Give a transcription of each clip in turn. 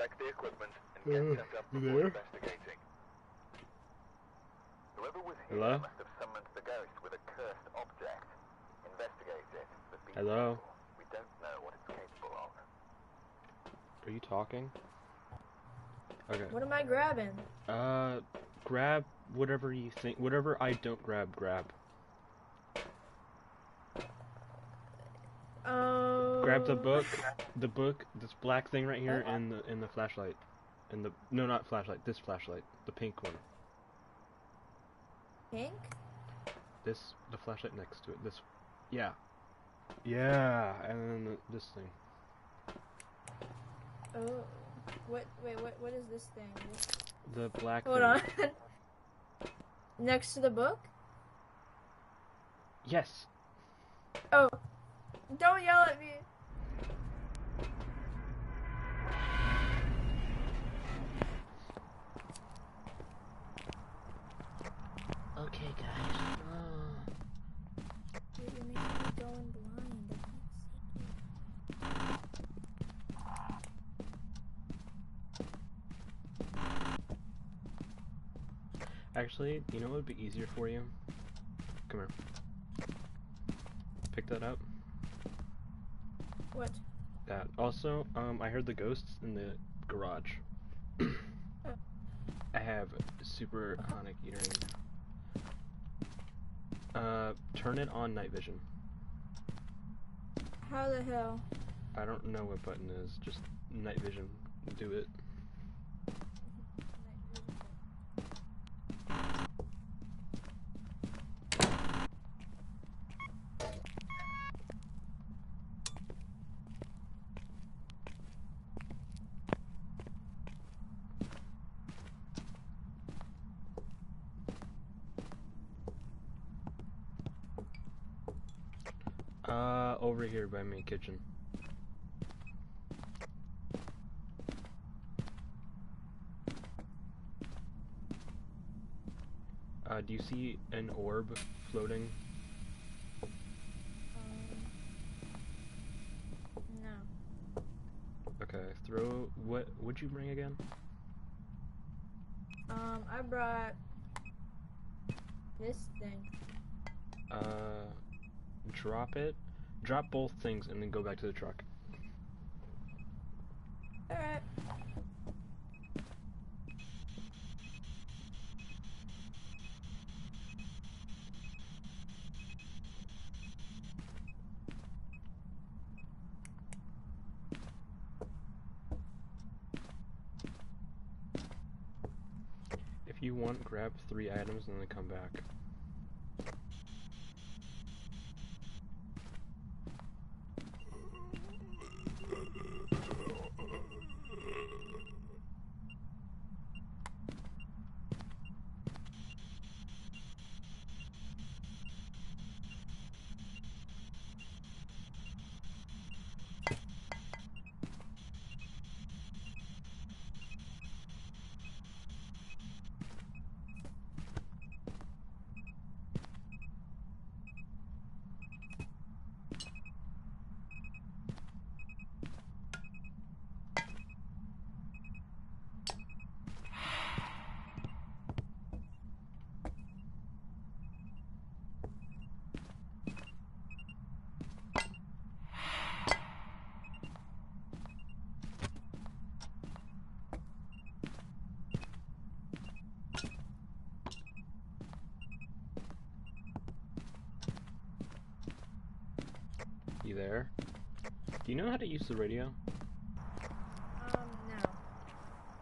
Check the equipment and get set up before investigating. Whoever was here must have summoned the ghost with a cursed object. Investigate it, but be careful. We don't know what it's capable of. Are you talking? Okay. What am I grabbing? Grab whatever you think. Whatever I don't grab. Grab the book. The book. This black thing right here, and the flashlight. And no, not flashlight. This flashlight. The pink one. Pink? The flashlight next to it. This. Yeah. Yeah. And then this thing. Oh. Wait, what is this thing? The black Hold on. Next to the book? Yes. Oh. Don't yell at me. Okay, guys. You're making me going blind. I can't see. Actually, you know what would be easier for you? Come here. Pick that up. What? That. Also, I heard the ghosts in the garage. I have super sonic hearing. Turn it on night vision. How the hell? I don't know what button is. Just night vision. Do it. Over here by my kitchen. Do you see an orb floating? No. Okay, throw... What'd you bring again? I brought... this thing. Drop it. Drop both things and then go back to the truck. Alright. If you want, grab 3 items and then come back. You there? Do you know how to use the radio?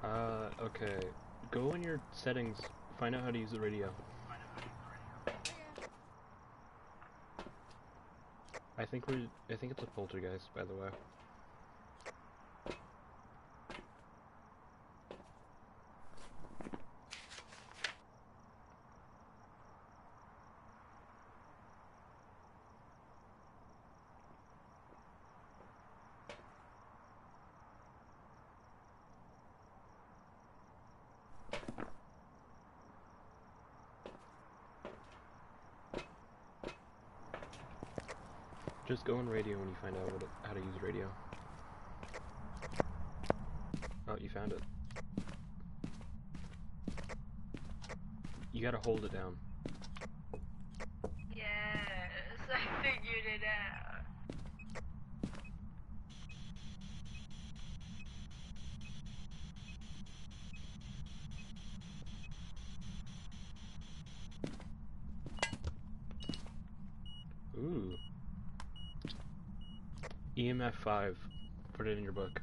No. Okay. Go in your settings, find out how to use the radio. I think it's a poltergeist, by the way. Just go on radio when you find out how to use radio. Oh, you found it. You gotta hold it down. Yes, I figured it out. Ooh. EMF 5. Put it in your book.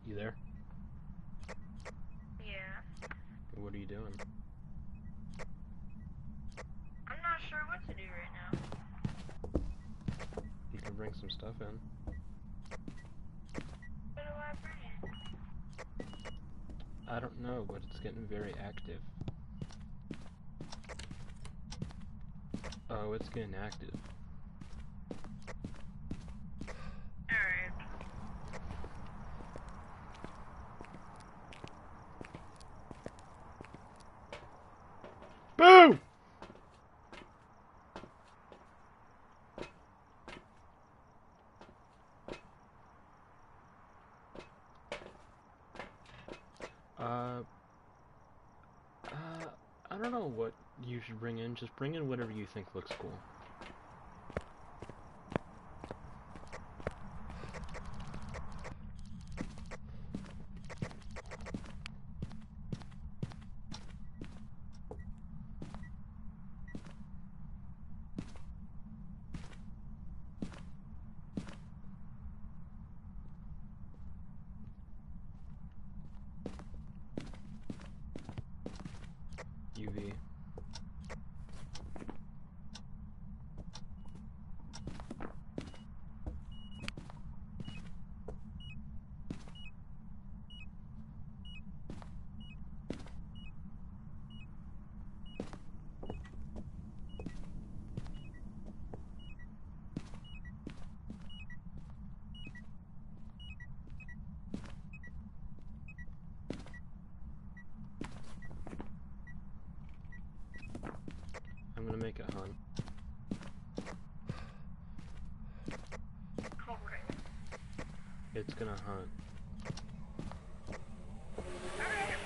You there? Yeah. What are you doing? I'm not sure what to do right now. You can bring some stuff in. What do I bring? I don't know, but it's getting very active. Oh, it's getting active. Alright. Boo! I don't know what you should bring in. Just bring in whatever you think looks cool. UV. I'm gonna make it hunt. Alright. It's gonna hunt. Alright.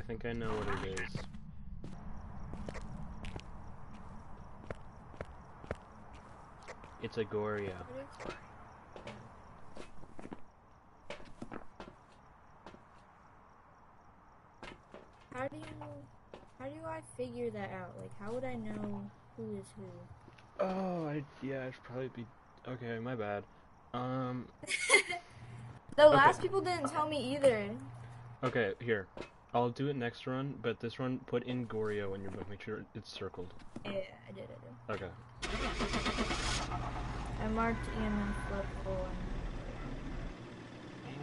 think I know what it is. It's a Goria. How do I figure that out? Like, how would I know who is who? Oh, yeah, I should probably be... Okay, my bad. The last people didn't tell me either. Okay, here. I'll do it next run, but this run, put in Gorio in your book. Make sure it's circled. Yeah, I did. Okay. I marked EMF level and...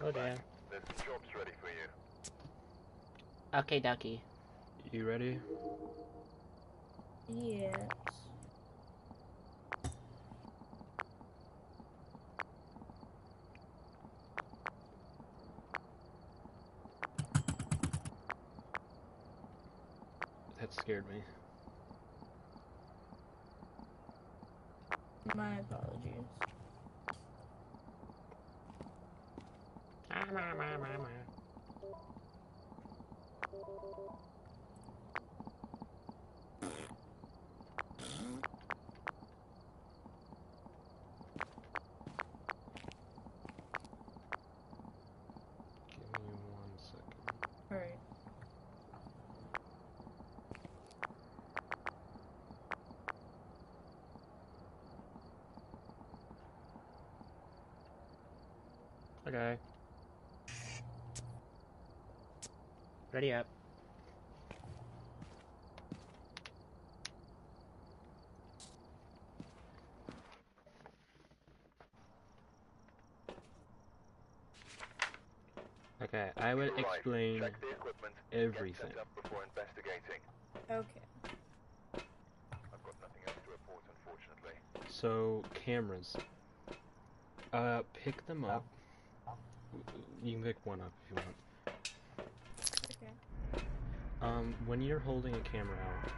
Oh, damn. There's some jobs ready for you. Okay, Ducky. You ready? Yes. That scared me. My apologies. Give me 1 second. Alright. Okay. Ready up. Okay, I would explain Check the equipment. everything. Get set up before investigating. Okay. I've got nothing else to report, unfortunately. So, cameras. Pick them up. You can pick one up if you want. Okay. When you're holding a camera out,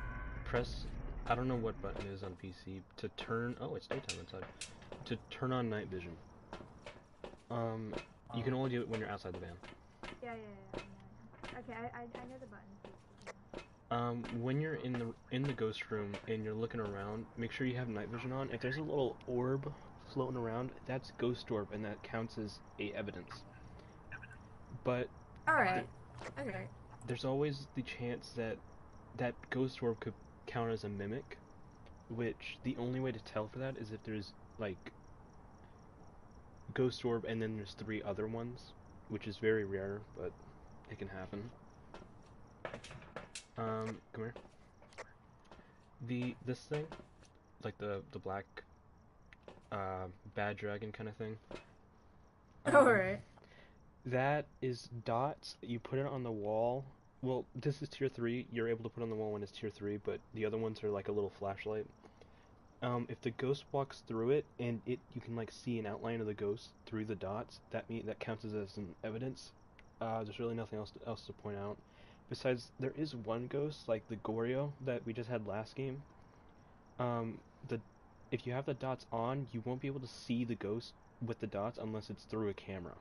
press, I don't know what button it is on PC, to turn, oh, it's daytime inside, to turn on night vision. You can only do it when you're outside the van. Yeah. Okay, I know the button. When you're in the ghost room and you're looking around, make sure you have night vision on. If there's a little orb floating around, that's ghost orb, and that counts as evidence. But Alright. Okay. there's always the chance that that ghost orb could count as a mimic, which the only way to tell for that is if there's like ghost orb and then there's 3 other ones, which is very rare, but it can happen. Come here. This thing, like the black bad dragon kind of thing. Alright. That is dots. You put it on the wall. Well, this is tier 3. You're able to put on the wall when it's tier 3, but the other ones are like a little flashlight. If the ghost walks through it and you can like see an outline of the ghost through the dots, that counts as an evidence. There's really nothing else to point out. Besides, there is one ghost, like the Gorio that we just had last game. If you have the dots on, you won't be able to see the ghost with the dots unless it's through a camera.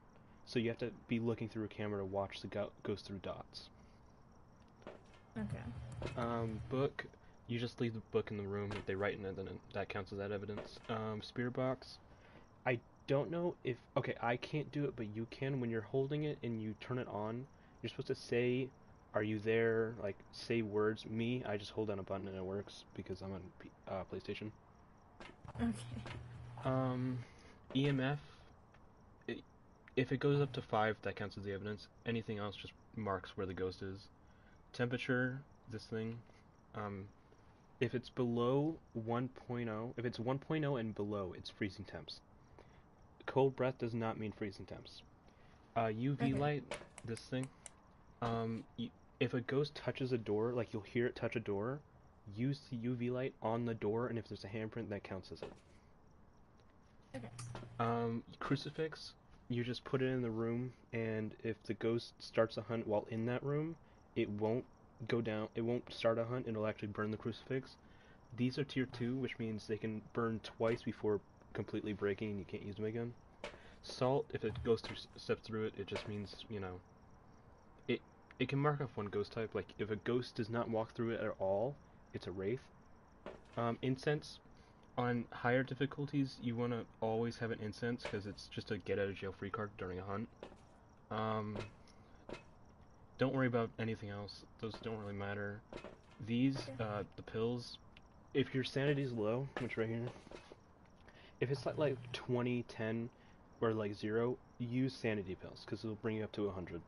So you have to be looking through a camera to watch the ghost through dots. Okay. Book, you just leave the book in the room. If they write in it, then that counts as that evidence. Spirit box, I don't know if... Okay, I can't do it, but you can. When you're holding it and you turn it on, you're supposed to say, "Are you there?" Like, say words. Me, I just hold down a button and it works because I'm on PlayStation. Okay. EMF, if it goes up to 5, that counts as the evidence. Anything else just marks where the ghost is. Temperature, this thing, if it's below 1.0, if it's 1.0 and below, it's freezing temps. Cold breath does not mean freezing temps. UV light, this thing, if a ghost touches a door, like you'll hear it touch a door, use the UV light on the door, and if there's a handprint, that counts as it. Okay. Crucifix, you just put it in the room, and if the ghost starts a hunt while in that room, it won't go down, it won't start a hunt, it'll actually burn the crucifix. These are tier 2, which means they can burn twice before completely breaking and you can't use them again. Salt, if it goes through step through it, it just means, you know, it can mark off one ghost type. Like if a ghost does not walk through it at all, it's a wraith. Incense, on higher difficulties, you want to always have an incense because it's just a get out of jail free card during a hunt. Don't worry about anything else; those don't really matter. These, the pills, if your sanity's low, which right here, if it's like 20, 10, or like 0, use sanity pills because it'll bring you up to 100.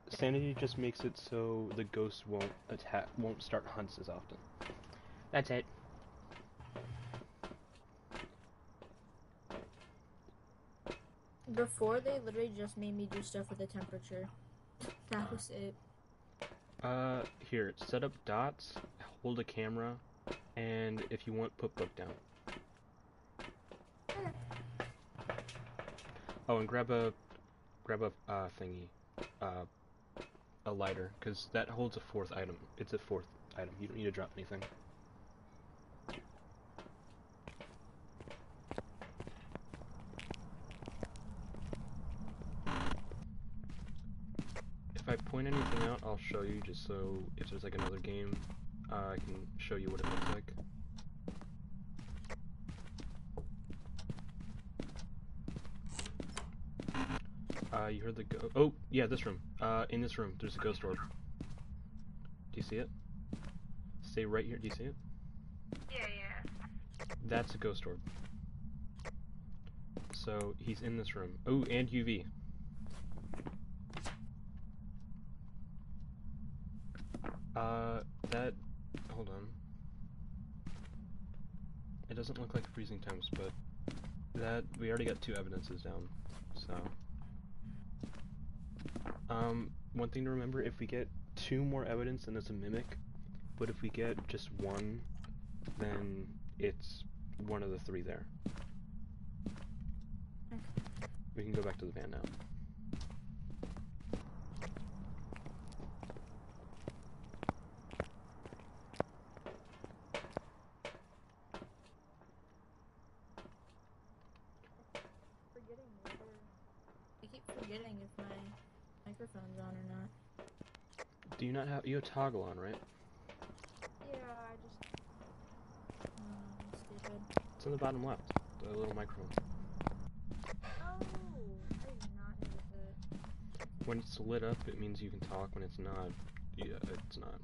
Sanity just makes it so the ghost won't start hunts as often. That's it. Before, they literally just made me do stuff with the temperature. That was it. Here, set up dots, hold a camera, and if you want, put book down. Oh, and grab a thingy, a lighter, because that holds a 4th item. It's a 4th item. You don't need to drop anything. If I point anything out, I'll show you, just so if there's like another game, I can show you what it looks like. You heard the oh, yeah, this room. In this room, there's a ghost orb. Do you see it? Stay right here. Do you see it? Yeah. That's a ghost orb. So, he's in this room. Oh, and UV. Hold on. It doesn't look like freezing temps, but we already got 2 evidences down, so. One thing to remember, if we get 2 more evidence, then it's a mimic, but if we get just 1, then it's one of the 3 there. We can go back to the van now. I keep forgetting if my microphone's on or not. Do you not have, you have toggle on, right? Yeah, I just... stupid. It's on the bottom left, the little microphone. Oh! I did not notice that. When it's lit up, it means you can talk. When it's not, yeah, it's not.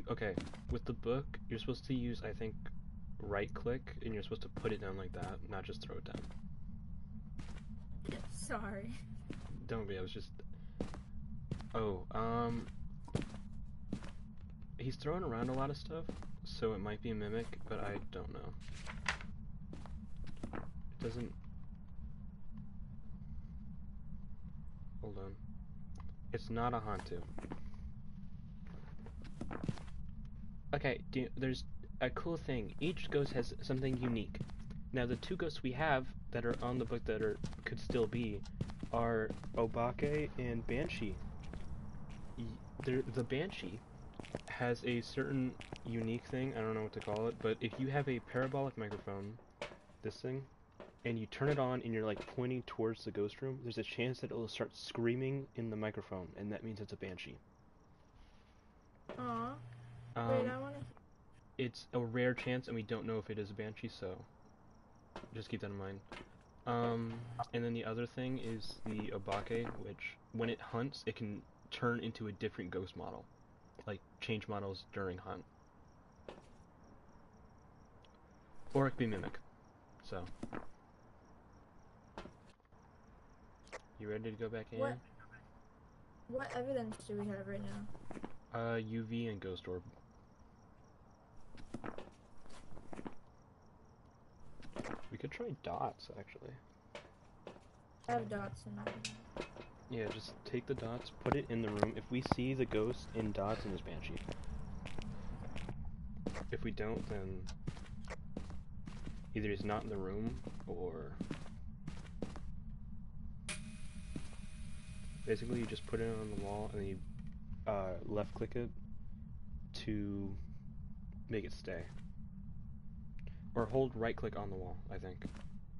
Okay, with the book, you're supposed to use, I think, right click, and you're supposed to put it down like that, not just throw it down. Sorry. Don't be, I was just... Oh, he's throwing around a lot of stuff, so it might be a mimic, but I don't know. It doesn't... Hold on. It's not a Hantu. Okay, there's a cool thing. Each ghost has something unique. Now, the 2 ghosts we have that are on the book that could still be are Obake and Banshee. The Banshee has a certain unique thing, I don't know what to call it, but if you have a parabolic microphone, this thing, and you turn it on and you're like pointing towards the ghost room, there's a chance that it will start screaming in the microphone, and that means it's a Banshee. Aww. Wait, I wanna... It's a rare chance, and we don't know if it is a Banshee, so just keep that in mind. And then the other thing is the Obake, which, when it hunts, it can turn into a different ghost model. Like, change models during hunt. Or it could be Mimic. So. You ready to go back in? What evidence do we have right now? UV and Ghost Orb. We could try dots, actually. I have dots in my room. Yeah, just take the dots, put it in the room. If we see the ghost in dots, then it's Banshee. If we don't, then either he's not in the room, or Basically, you just put it on the wall and then you left click it to make it stay. Or hold right click on the wall, I think,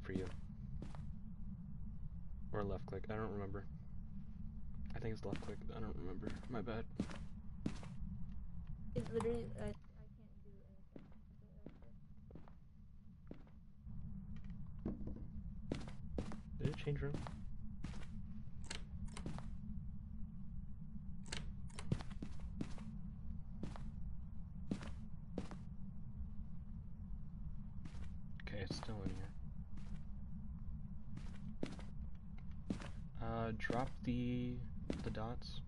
for you. Or left click, I don't remember. I think it's left click, I don't remember. My bad. It literally, I can't do anything. Did it change room? Okay, it's still in here. Drop the dots.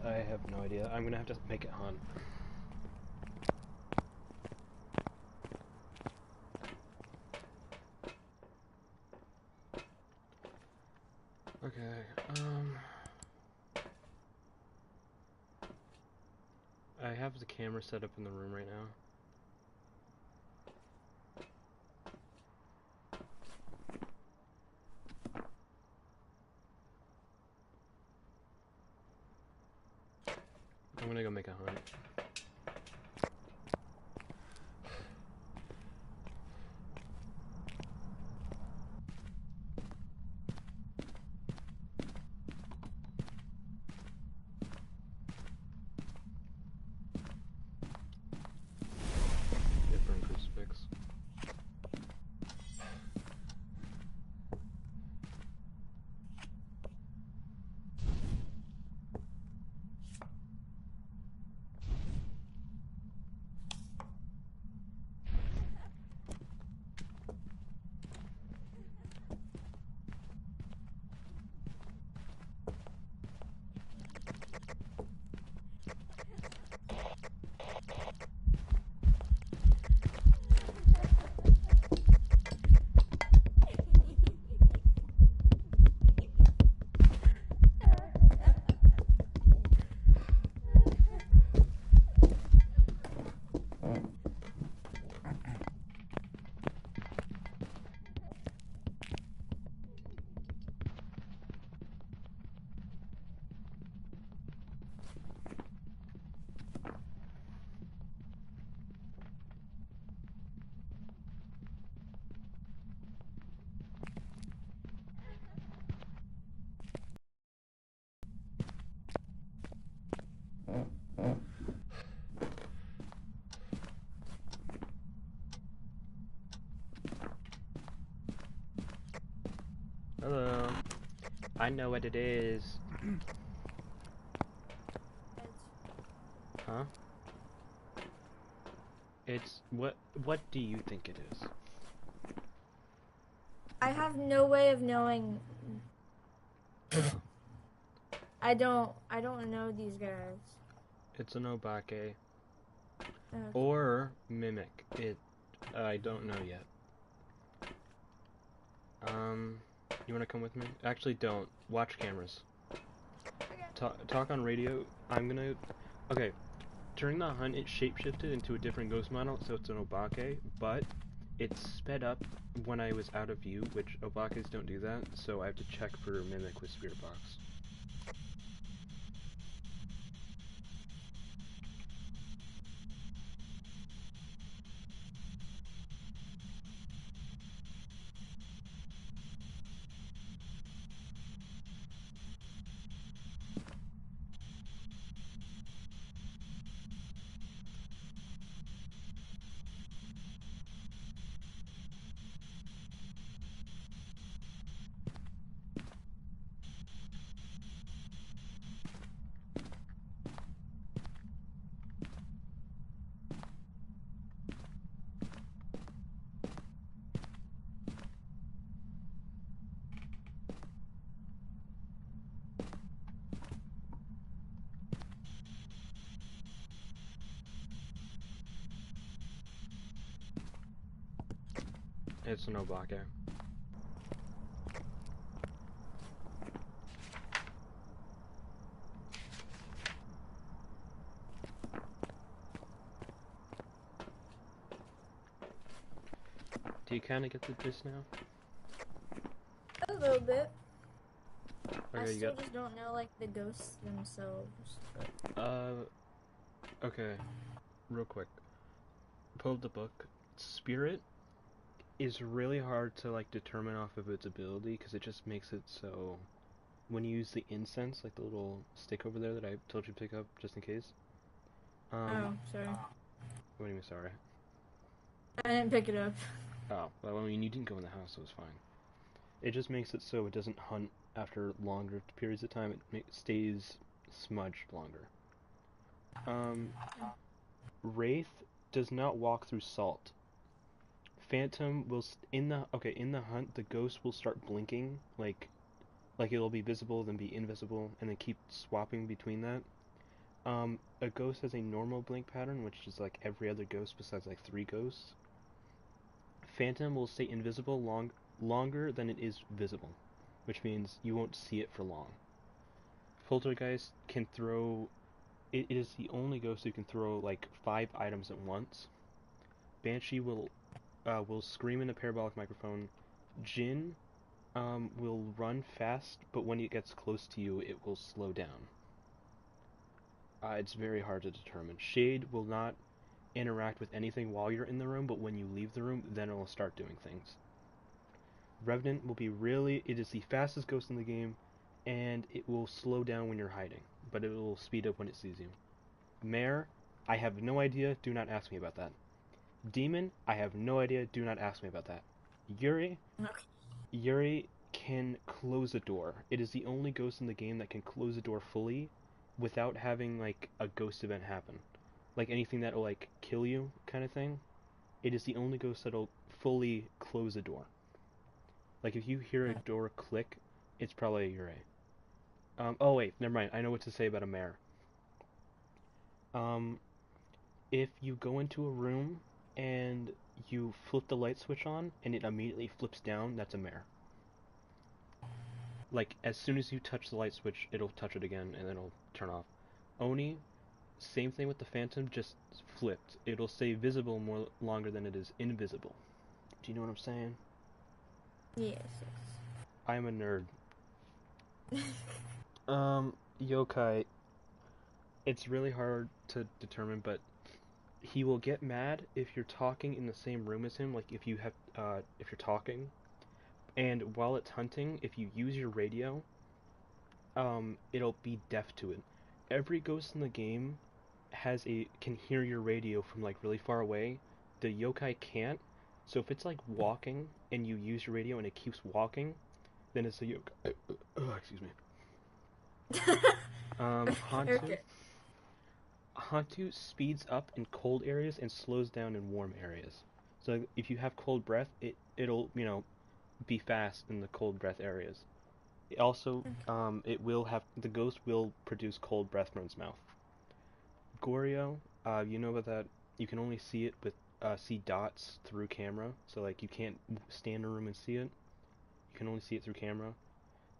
I have no idea. I'm gonna have to make it hunt. Okay, I have the camera set up in the room right now. I'm gonna go make a hunt. Different crucifix. Hello. I know what it is. Huh? It's what do you think it is? I have no way of knowing. I don't know these guys. It's an obake. Okay. Or mimic. I don't know yet. You wanna come with me? Actually, don't. Watch cameras. Talk on radio. Okay. During the hunt, it shapeshifted into a different ghost model, so it's an obake, but it's sped up when I was out of view, which obakes don't do that, so I have to check for mimic with spirit box. It's no block, yeah. Do you kind of get the gist now? A little bit. I Okay, you still got. just don't know like the ghosts themselves. But... Okay. Real quick. Pull up the book. Spirit is really hard to like determine off of its ability because it just makes it so. When you use the incense, like the little stick over there that I told you to pick up just in case. Oh, sorry. What do you mean, sorry? I didn't pick it up. Oh, well, I mean, you didn't go in the house, so it's fine. It just makes it so it doesn't hunt after longer periods of time. It stays smudged longer. Wraith does not walk through salt. Phantom will in the hunt the ghost will start blinking like it'll be visible then be invisible and then keep swapping between that. A ghost has a normal blink pattern, which is like every other ghost besides like 3 ghosts. Phantom will stay invisible longer than it is visible, which means you won't see it for long. Poltergeist can throw. It is the only ghost who can throw like 5 items at once. Banshee will scream in a parabolic microphone. Jinn will run fast, but when it gets close to you, it will slow down. It's very hard to determine. Shade will not interact with anything while you're in the room, but when you leave the room, then it will start doing things. Revenant will be it is the fastest ghost in the game, and it will slow down when you're hiding, but it will speed up when it sees you. Mare, I have no idea, do not ask me about that. Demon, I have no idea, do not ask me about that. Yuri can close a door. It is the only ghost in the game that can close a door fully without having like a ghost event happen. Like anything that will like kill you kind of thing. It is the only ghost that'll fully close a door. Like if you hear a door click, it's probably a Yurei. Oh wait, never mind. I know what to say about a mare. If you go into a room and you flip the light switch on and it immediately flips down, that's a mare. Like as soon as you touch the light switch, it'll touch it again and then it'll turn off. Oni, same thing with the Phantom, just flipped. It'll stay visible more longer than it is invisible. Do you know what I'm saying? Yes. I'm a nerd. Yokai. It's really hard to determine, but he will get mad if you're talking in the same room as him. Like if you're talking, and while it's hunting, if you use your radio, it'll be deaf to it. Every ghost in the game can hear your radio from like really far away. The yokai can't. So if it's like walking and you use your radio and it keeps walking, then it's a yokai. Excuse me. Hantu. Okay. Hantu speeds up in cold areas and slows down in warm areas. So if you have cold breath, it'll be fast in the cold breath areas. It also, the ghost will produce cold breath from its mouth. Goryo, you know about that? You can only see it see dots through camera. So like you can't stand in a room and see it. You can only see it through camera.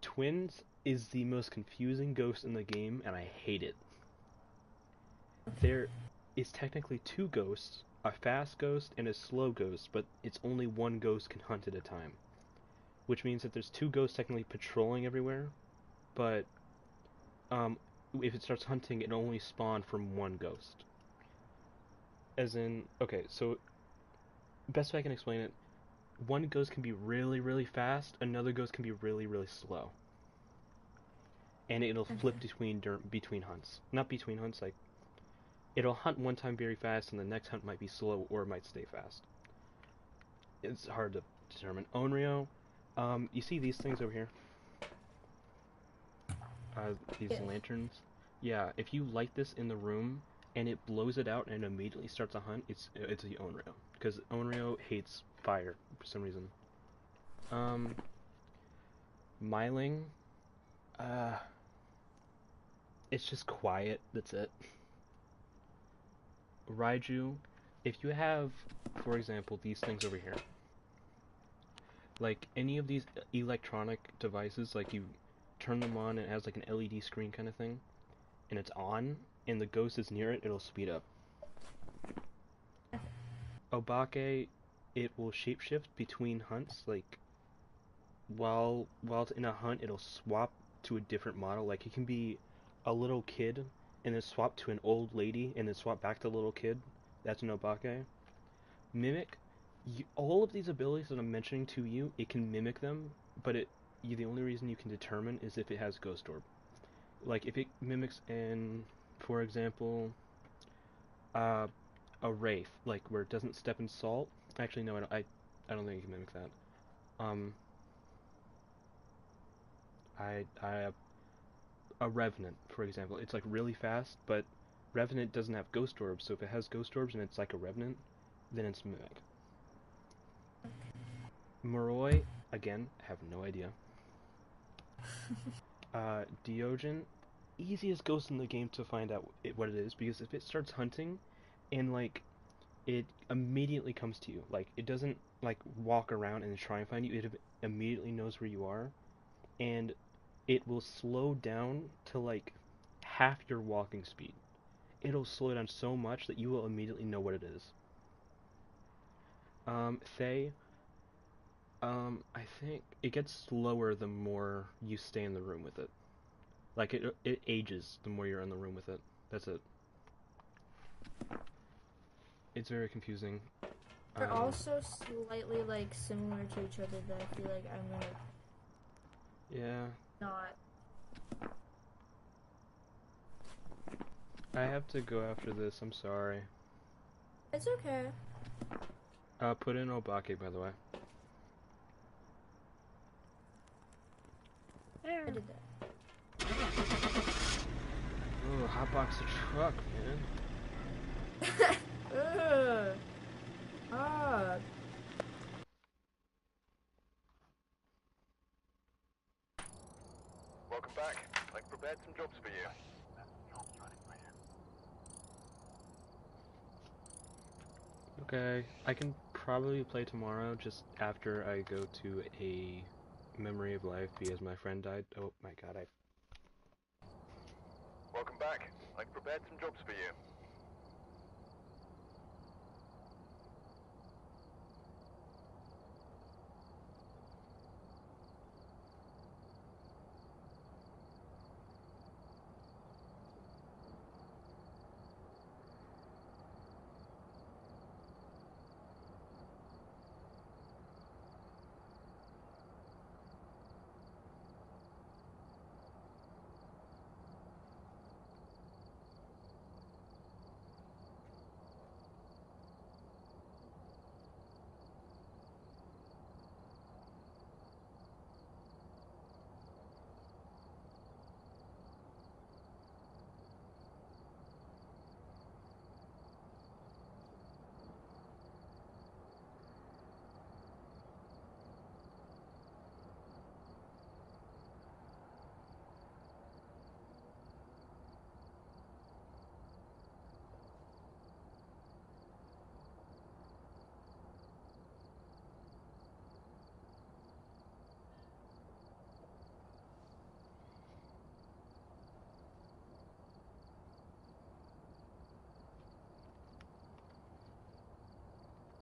Twins is the most confusing ghost in the game, and I hate it. There is technically 2 ghosts, a fast ghost and a slow ghost, but it's only one ghost can hunt at a time. Which means that there's 2 ghosts technically patrolling everywhere, but if it starts hunting, it only spawn from 1 ghost. As in, okay, so best way I can explain it, one ghost can be really, really fast, another ghost can be really, really slow. And it'll flip between hunts. Not between hunts, like, it'll hunt one time very fast, and the next hunt might be slow, or it might stay fast. It's hard to determine. Onryo, you see these things over here? These lanterns? Yeah, if you light this in the room, and it blows it out and immediately starts a hunt, it's the Onryo. Because Onryo hates fire for some reason. Myling, it's just quiet, that's it. Raiju, if you have, for example, these things over here, Like any of these electronic devices, like you turn them on and it has like an LED screen kind of thing, and it's on, and the ghost is near it, it'll speed up. Obake, it will shapeshift between hunts, like while it's in a hunt, it'll swap to a different model. Like it can be a little kid and then swap to an old lady and then swap back to the little kid. That's an Obake. Mimic, all of these abilities that I'm mentioning to you, it can mimic them, but the only reason you can determine is if it has Ghost Orb. Like if it mimics for example, a wraith, like where it doesn't step in salt. Actually, no, I don't think it can mimic that. A Revenant, for example, it's like really fast, but Revenant doesn't have Ghost Orbs, so if it has Ghost Orbs and it's like a Revenant, then it's Mimic. Moroi, again, have no idea. Diogen, easiest ghost in the game to find out what it is, because if it starts hunting, and like, it immediately comes to you. Like, it doesn't like walk around and try and find you, it immediately knows where you are, and it will slow down to like half your walking speed. It'll slow down so much that you will immediately know what it is. Thay, I think it gets slower the more you stay in the room with it. Like it ages the more you're in the room with it. That's it. It's very confusing. They're also slightly like similar to each other that I feel like I'm gonna Yeah. not. I have to go after this, I'm sorry. It's okay. Put in Obake, by the way. I did that. Oh, hotbox the truck, man. Ugh. Ah. Welcome back. I've prepared some jobs for you. Okay, I can probably play tomorrow just after I go to a memory of life because my friend died. Oh my god, Welcome back. I've prepared some jobs for you.